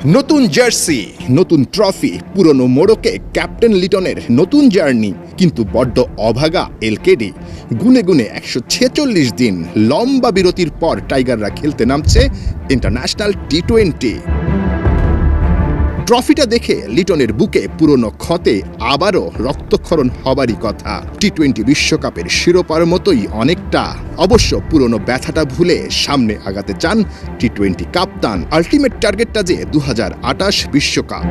নতুন জার্সি, নতুন ট্রফি, পুরনো মোড়কে ক্যাপ্টেন লিটনের নতুন জার্নি। কিন্তু বড্ড অভাগা এলকেডি। গুনে গুনে 146 দিন লম্বা বিরতির পর টাইগাররা খেলতে নামছে ইন্টারন্যাশনাল টি-20। ট্রফিটা দেখে লিটনের বুকে পুরনো ক্ষতে আবারও রক্তক্ষরণ হবারই কথা। টি-20 বিশ্বকাপের শিরোপার মতোই অনেকটা। অবশ্য পুরনো ব্যথাটা ভুলে সামনে আগাতে চান টি-20 কাপ্তান। আলটিমেট টার্গেটটা যে 2028 বিশ্বকাপ।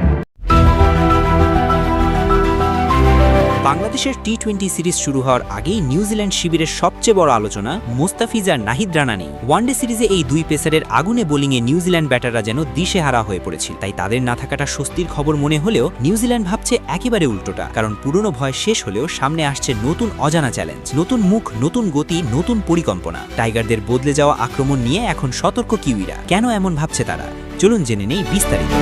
বাংলাদেশের টি-20 সিরিজ শুরু হওয়ার আগেই নিউজিল্যান্ড শিবিরের সবচেয়ে বড় আলোচনা মুস্তাফিজ আর নাহিদ রানা নিয়ে। ওয়ানডে সিরিজে এই দুই পেসারের আগুনে বোলিংয়ে নিউজিল্যান্ড ব্যাটাররা যেন দিশেহারা হয়ে পড়েছিল। তাই তাদের না থাকাটা স্বস্তির খবর মনে হলেও নিউজিল্যান্ড ভাবছে একেবারে উল্টোটা। কারণ পুরনো ভয় শেষ হলেও সামনে আসছে নতুন অজানা চ্যালেঞ্জ, নতুন মুখ, নতুন গতি, নতুন পরিকল্পনা। টাইগারদের বদলে যাওয়া আক্রমণ নিয়ে এখন সতর্ক কিউইরা। কেন এমন ভাবছে তারা? চলুন জেনে নেই বিস্তারিত।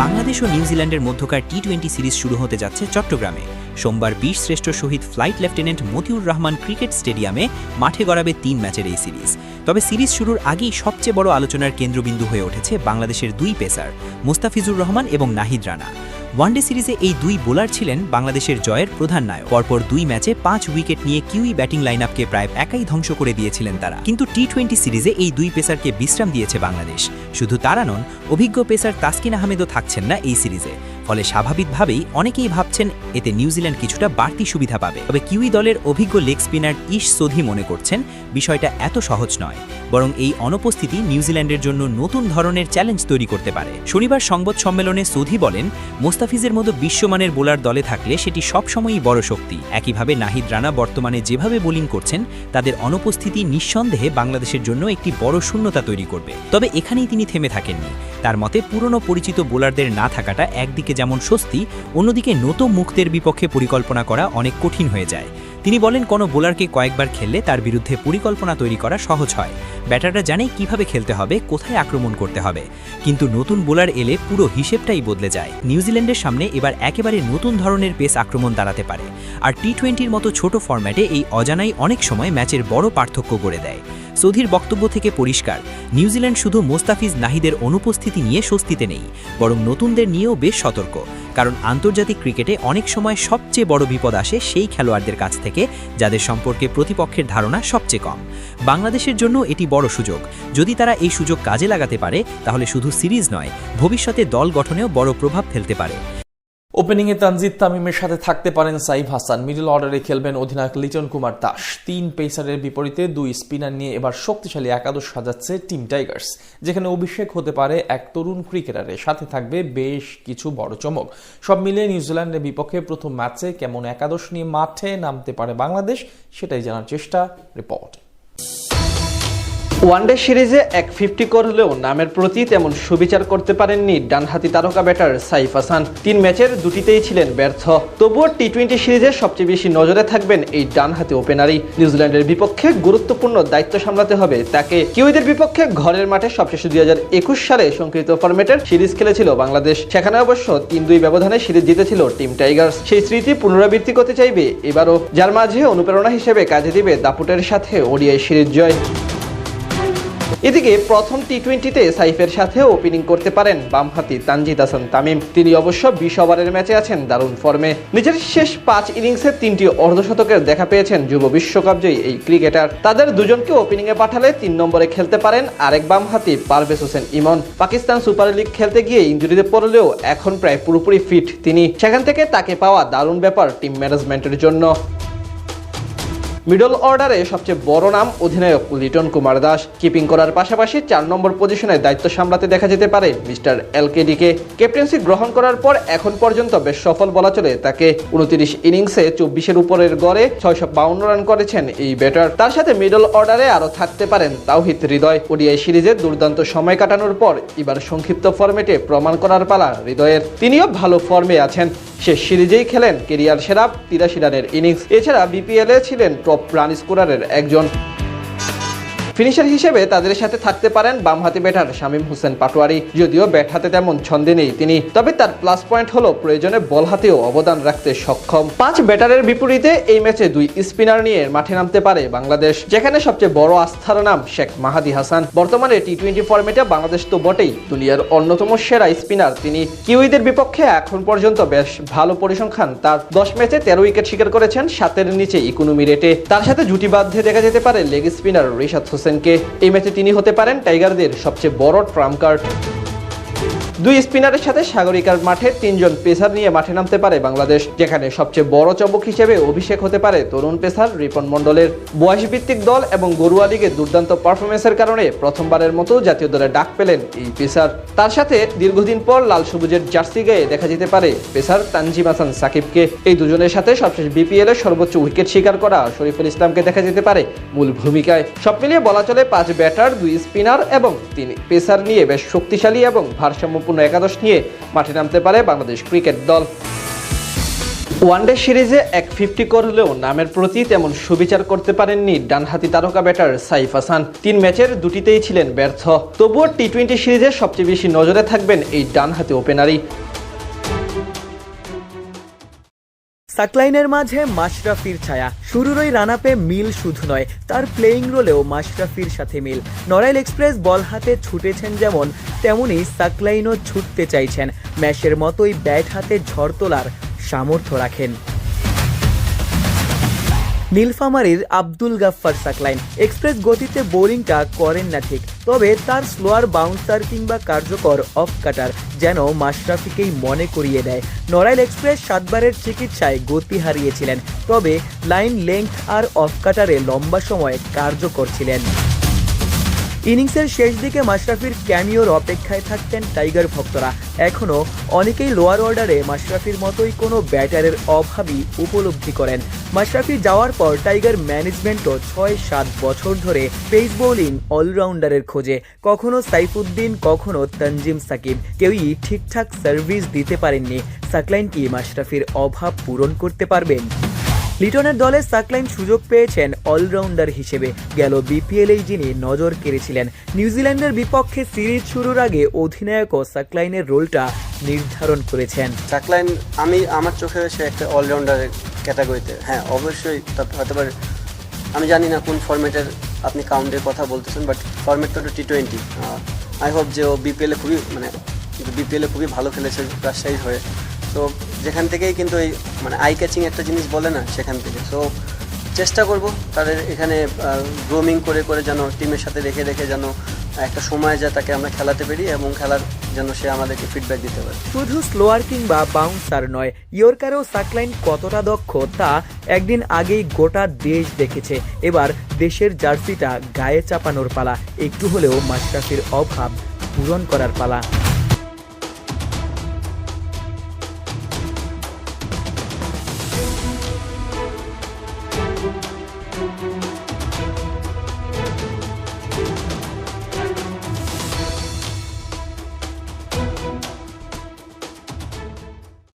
বাংলাদেশ ও নিউজিল্যান্ডের মধ্যকার টি-20 সিরিজ শুরু হতে যাচ্ছে চট্টগ্রামে। সোমবার 20 শ্রেষ্ঠ শহীদ flight lieutenant Motiur Rahman cricket স্টেডিয়ামে মাঠে গড়াবে 3 ম্যাচের এই সিরিজ। তবে সিরিজ শুরুর আগেই সবচেয়ে বড় আলোচনার কেন্দ্রবিন্দু হয়ে উঠেছে বাংলাদেশের দুই পেসার মুস্তাফিজুর রহমান এবং নাহিদ রানা। ওয়ানডে সিরিজে এই দুই বোলার ছিলেন বাংলাদেশের জয়ের প্রধান নায়ক। পরপর 2 ম্যাচে 5 উইকেট নিয়ে কিউই ব্যাটিং লাইন আপকে প্রায় একাই ধ্বংস করে দিয়েছিলেন তারা। কিন্তু টি-20 সিরিজে এই দুই পেসারকে বিশ্রাম দিয়েছে বাংলাদেশ। শুধু তারা নন, অভিজ্ঞ পেসার তাসকিন আহমেদও থাকছেন না এই সিরিজে। ফলে স্বাভাবিকভাবেই অনেকেই ভাবছেন এতে নিউজিল্যান্ড কিছুটা বাড়তি সুবিধা পাবে। তবে কিউই দলের অভিজ্ঞ লেগ স্পিনার ইশ সোধি মনে করছেন বিষয়টা এত সহজ নয়, বরং এই অনুপস্থিতি নিউজিল্যান্ডের জন্য নতুন ধরনের চ্যালেঞ্জ তৈরি করতে পারে। শনিবার সংবাদ সম্মেলনে সোধি বলেন, মুস্তাফিজের মতো বিশ্বমানের বোলার দলে থাকলে সেটি সবসময়ই বড় শক্তি। একইভাবে নাহিদ রানা বর্তমানে যেভাবে বোলিং করছেন তাদের অনুপস্থিতি নিঃসন্দেহে বাংলাদেশের জন্য একটি বড় শূন্যতা তৈরি করবে। তবে এখানেই তিনি থেমে থাকেননি। তার মতে পুরনো পরিচিত বোলারদের না থাকাটা একদিকে যেমন স্বস্তি, অন্যদিকে নতুন মুখদের বিপক্ষে পরিকল্পনা করা অনেক কঠিন হয়ে যায়। তিনি বলেন, কোনো বোলারকে কয়েকবার খেললে তার বিরুদ্ধে পরিকল্পনা তৈরি করা সহজ হয়। ব্যাটাররা জানে কিভাবে খেলতে হবে, কোথায় আক্রমণ করতে হবে। কিন্তু নতুন বোলার এলে পুরো হিসেবটাই বদলে যায়। নিউজিল্যান্ডের সামনে এবার একেবারে নতুন ধরনের পেস আক্রমণ দাঁড়াতে পারে। আর টি-20-র মতো ছোট ফরম্যাটে এই অজানাই অনেক সময় ম্যাচের বড় পার্থক্য গড়ে দেয়। সোধির বক্তব্য থেকে পরিষ্কার, নিউজিল্যান্ড শুধু মোস্তাফিজ নাহিদের অনুপস্থিতি নিয়ে স্বস্তিতে নেই, বরং নতুনদের নিয়েও বেশ সতর্ক। কারণ আন্তর্জাতিক ক্রিকেটে অনেক সময় সবচেয়ে বড় বিপদ আসে সেই খেলোয়াড়দের কাছ থেকে যাদের সম্পর্কে প্রতিপক্ষের ধারণা সবচেয়ে কম। বাংলাদেশের জন্য এটি বড় সুযোগ। যদি তারা এই সুযোগ কাজে লাগাতে পারে তাহলে শুধু সিরিজ নয়, ভবিষ্যতে দল গঠনেও বড় প্রভাব ফেলতে পারে। ওপেনিংয়ে তানজিদ তামিমের সাথে থাকতে পারেন সাইফ হাসান। মিডল অর্ডারে খেলবেন অধিনায়ক লিটন কুমার দাস। 3 পেসারের বিপরীতে 2 স্পিনার নিয়ে এবার শক্তিশালী একাদশ সাজাচ্ছে টিম টাইগার্স, যেখানে অভিষেক হতে পারে এক তরুণ ক্রিকেটারের সাথে থাকবে বেশ কিছু বড় চমক। সব মিলিয়ে নিউজিল্যান্ডের বিপক্ষে প্রথম ম্যাচে কেমন একাদশ নিয়ে মাঠে নামতে পারে বাংলাদেশ, সেটাই জানার চেষ্টা রিপোর্ট। ওয়ানডে সিরিজে 150 করলেও নামের প্রতি তেমন সুবিচার করতে পারেননি ডানহাতি তারকা ব্যাটার সাইফ হাসান। 3 ম্যাচের 2টিতেই ছিলেন ব্যর্থ। তবুও টি-20 সিরিজে সবচেয়ে বেশি নজরে থাকবেন এই ডানহাতি ওপেনারই। নিউজিল্যান্ডের বিপক্ষে গুরুত্বপূর্ণ দায়িত্ব সামলাতে হবে তাকে। কিউইদের বিপক্ষে ঘরের মাঠে সবশেষে 2021 সালে সংকৃত ফরম্যাটের সিরিজ খেলেছিল বাংলাদেশ। সেখানে অবশ্য 3-2 ব্যবধানে সিরিজ জিতেছিল টিম টাইগার্স। সেই স্মৃতি পুনরাবৃত্তি করতে চাইবে এবারও, যার মাঝে অনুপ্রেরণা হিসেবে কাজে দিবে দাপুটের সাথে ওডিআই সিরিজ জয়। এদিকে প্রথম টি-20-তে সাইফের সাথে ওপেনিং করতে পারেন বামহাতি তানজিদ হাসান তামিম। তিনি অবশ্য 20 ওভারের ম্যাচে আছেন দারুণ ফর্মে। নিজের শেষ 5 ইনিংসে 3টি অর্ধশতকের দেখা পেয়েছেন যুব বিশ্বকাপজয়ী এই ক্রিকেটার। তাদের দুজনকে ওপেনিংয়ে পাঠালে 3 নম্বরে খেলতে পারেন আরেক বামহাতি পারভেজ হোসেন ইমন। পাকিস্তান সুপার লিগ খেলতে গিয়ে ইনজুরিতে পড়লেও এখন প্রায় পুরোপুরি ফিট তিনি। সেখান থেকে তাকে পাওয়া দারুণ ব্যাপার টিম ম্যানেজমেন্টের জন্য। মিডল অর্ডারে সবচেয়ে বড় নাম অধিনায়ক লিটন কুমার দাস। কিপিং করার পাশাপাশি 4 নম্বর পজিশনে দায়িত্ব সামলাতে দেখা যেতে পারে মিস্টার এলকেডিকে। ক্যাপ্টেন্সি গ্রহণ করার পর এখন পর্যন্ত বেশ সফল বলা চলে তাকে। 29 ইনিংসে 24-এর উপরের গড়ে 652 রান করেছেন এই ব্যাটার। তার সাথে মিডল অর্ডারে আরও থাকতে পারেন তাওহিদ হৃদয়। ওডিআই সিরিজে দুর্দান্ত সময় কাটানোর পর এবার সংক্ষিপ্ত ফরম্যাটে প্রমাণ করার পালা হৃদয়ের। তিনিও ভালো ফর্মে আছেন। শেষ সিরিজেই খেলেন কেরিয়ার সেরা 83 রানের ইনিংস। এছাড়া বিপিএল এ ছিলেন টপ রান স্কোরারের একজন। ফিনিশার হিসেবে তাদের সাথে থাকতে পারেন বামহাতি ব্যাটার শামীম হোসেন পাটোয়ারি। যদিও ব্যাট হাতে তেমন ছন্দে নেই তিনি, তবে তার প্লাস পয়েন্ট হলো প্রয়োজনে বল হাতেও অবদান রাখতে সক্ষম। 5 ব্যাটারের বিপরীতে এই ম্যাচে 2 স্পিনার নিয়ে মাঠে নামতে পারে বাংলাদেশ, যেখানে সবচেয়ে বড় আস্থার নাম শেখ মাহাদি হাসান। বর্তমানে টি20 ফরম্যাটে বাংলাদেশ তো বটেই, দুনিয়ার অন্যতম সেরা স্পিনার তিনি। কিউইদের বিপক্ষে এখন পর্যন্ত বেশ ভালো পরিসংখ্যান তার। 10 ম্যাচে 13 উইকেট শিকার করেছেন 7-এর নিচে ইকোনমি রেটে। তার সাথে জুটি বাঁধতে দেখা যেতে পারে লেগ স্পিনার রিশাদ হোসেনকে। এই ম্যাচে তিনি হতে পারেন টাইগারদের সবচেয়ে বড় ট্রাম্প কার্ড। 2 স্পিনারের সাথে সাগরিকার মাঠে 3 জন পেসার নিয়ে মাঠে নামতে পারে বাংলাদেশ, যেখানে সবচেয়ে বড় চমক হিসেবে অভিষেক হতে পারে তরুণ পেসার রিপন মন্ডলের। বয়সভিত্তিক দল এবং গরুয়া লিগে দুর্দান্ত পারফরমেন্সের কারণে প্রথমবারের মতো জাতীয় দলে ডাক পেলেন এই পেসার। তার সাথে দীর্ঘদিন পর লাল সবুজের জার্সি গায়ে দেখা যেতে পারে পেসার তানজিম হাসান সাকিবকে। এই দুজনের সাথে সবশেষ বিপিএল এর সর্বোচ্চ উইকেট শিকার করা শরীফুল ইসলামকে দেখা যেতে পারে মূল ভূমিকায়। সব মিলিয়ে বলা চলে 5 ব্যাটার, 2 স্পিনার এবং 3 পেসার নিয়ে বেশ শক্তিশালী এবং ভারসাম্য একাদশ নিয়ে মাঠে নামতে পারে বাংলাদেশ ক্রিকেট দল। ওয়ানডে সিরিজে 150 করলেও নামের প্রতি তেমন সুবিচার করতে পারেননি ডানহাতি তারকা ব্যাটার সাইফ হাসান। 3 ম্যাচের দুটিতেই ছিলেন ব্যর্থ। তবুও টি20 সিরিজে সবচেয়ে বেশি নজরে থাকবেন এই ডানহাতি ওপেনারই। সাকলাইনের মাঝে মাশরাফির ছায়া। শুরুর ওই রান আপে মিল শুধু নয়, তার প্লেয়িং রোলেও মাশরাফির সাথে মিল। নড়াইল এক্সপ্রেস বল হাতে ছুটেছেন যেমন, তেমনই সাকলাইনও ছুটতে চাইছেন। ম্যাচের মতোই ব্যাট হাতে ঝড় তোলার সামর্থ্য রাখেন। নীলফামারীর আব্দুল গাফফার সাকলাইন এক্সপ্রেস গতিতে বোলিংটা করেন না ঠিক, তবে তার স্লোয়ার বাউন্সার কিংবা কার্যকর অফ কাটার যেন মাশরাফিকেই মনে করিয়ে দেয়। নড়াইল এক্সপ্রেস 7 বারের চিকিৎসায় গতি হারিয়েছিলেন, তবে লাইন লেংথ আর অফ কাটারে লম্বা সময় কার্যকর ছিলেন। ইনিংসের শেষ দিকে মাশরাফির ক্যামিওর অপেক্ষায় থাকতেন টাইগার ভক্তরা। এখনও অনেকেই লোয়ার অর্ডারে মাশরাফির মতোই কোনো ব্যাটারের অভাবই উপলব্ধি করেন। মাশরাফি যাওয়ার পর টাইগার ম্যানেজমেন্টও 6-7 বছর ধরে পেস বোলিং অলরাউন্ডারের খোঁজে। কখনো সাইফুদ্দিন, কখনো তানজিম সাকিব, কেউই ঠিকঠাক সার্ভিস দিতে পারেননি। সাকলাইন কি মাশরাফির অভাব পূরণ করতে পারবেন? লিটনের দলে সাকলাইন সুযোগ পেয়েছেন অলরাউন্ডার হিসেবে। গেল বিপিএলেই যিনি নজর কেড়েছিলেন। নিউজিল্যান্ডের বিপক্ষে সিরিজ শুরুর আগে অধিনায়কও সাকলাইনের রোলটা নির্ধারণ করেছেন। সাকলাইন আমার চোখে সে একটা অলরাউন্ডারের ক্যাটাগরিতে। হ্যাঁ, অবশ্যই হয়তো আমি জানি না কোন ফরম্যাটের আপনি কাউন্টের কথা বলতেছেন, বাট ফরম্যাট তো টি20। আই হোপ যে ও বিপিএলে খুবই ভালো খেলেছে রাজশাহীর হয়ে। তো যেখান থেকেই কিন্তু এই আই ক্যাচিং একটা জিনিস বলে না, সেখান থেকে। সো চেষ্টা করব তাদের এখানে গ্রোমিং করে যেন টিমের সাথে রেখে যেন একটা সময় যা তাকে আমরা খেলাতে পারি এবং খেলার যেন সে আমাদেরকে ফিডব্যাক দিতে পারে। শুধু স্লোয়ার কিংবা বাউন্সার নয়, ইয়র্কারেও সাকলাইন কতটা দক্ষ তা একদিন আগেই গোটা দেশ দেখেছে। এবার দেশের জার্সিটা গায়ে চাপানোর পালা, একটু হলেও মাশরাফির অভাব পূরণ করার পালা।